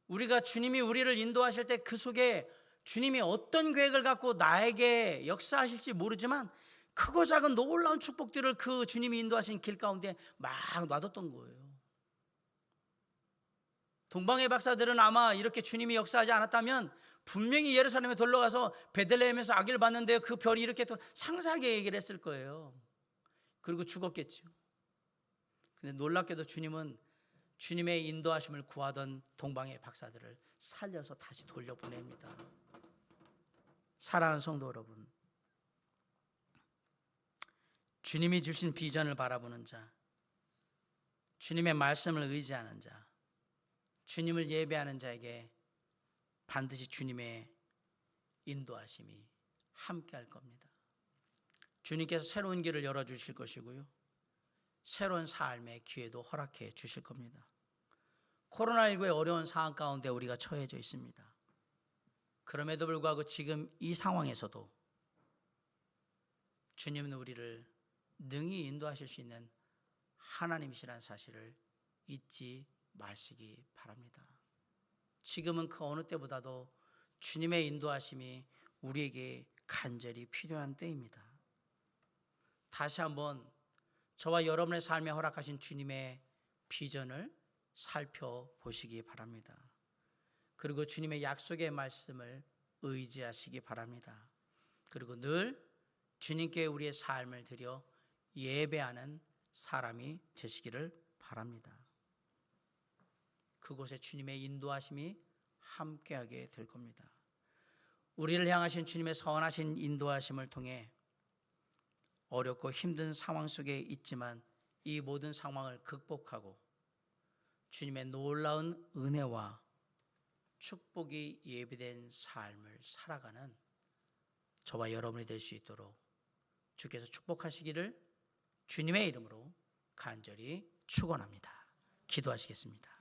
우리가 주님이 우리를 인도하실 때 그 속에 주님이 어떤 계획을 갖고 나에게 역사하실지 모르지만 크고 작은 놀라운 축복들을 그 주님이 인도하신 길 가운데 막 놔뒀던 거예요. 동방의 박사들은 아마 이렇게 주님이 역사하지 않았다면 분명히 예루살렘에 돌러가서 베들레헴에서 아기를 봤는데 그 별이 이렇게 또 상세하게 얘기를 했을 거예요. 그리고 죽었겠죠. 근데 놀랍게도 주님은 주님의 인도하심을 구하던 동방의 박사들을 살려서 다시 돌려보냅니다. 사랑하는 성도 여러분, 주님이 주신 비전을 바라보는 자, 주님의 말씀을 의지하는 자, 주님을 예배하는 자에게 반드시 주님의 인도하심이 함께할 겁니다. 주님께서 새로운 길을 열어주실 것이고요, 새로운 삶의 기회도 허락해 주실 겁니다. 코로나19의 어려운 상황 가운데 우리가 처해져 있습니다. 그럼에도 불구하고 지금 이 상황에서도 주님은 우리를 능히 인도하실 수 있는 하나님이시라는 사실을 잊지 마시기 바랍니다. 지금은 그 어느 때보다도 주님의 인도하심이 우리에게 간절히 필요한 때입니다. 다시 한번 저와 여러분의 삶에 허락하신 주님의 비전을 살펴보시기 바랍니다. 그리고 주님의 약속의 말씀을 의지하시기 바랍니다. 그리고 늘 주님께 우리의 삶을 드려 예배하는 사람이 되시기를 바랍니다. 그곳에 주님의 인도하심이 함께하게 될 겁니다. 우리를 향하신 주님의 선하신 인도하심을 통해 어렵고 힘든 상황 속에 있지만 이 모든 상황을 극복하고 주님의 놀라운 은혜와 축복이 예비된 삶을 살아가는 저와 여러분이 될 수 있도록 주께서 축복하시기를 주님의 이름으로 간절히 축원합니다. 기도하시겠습니다.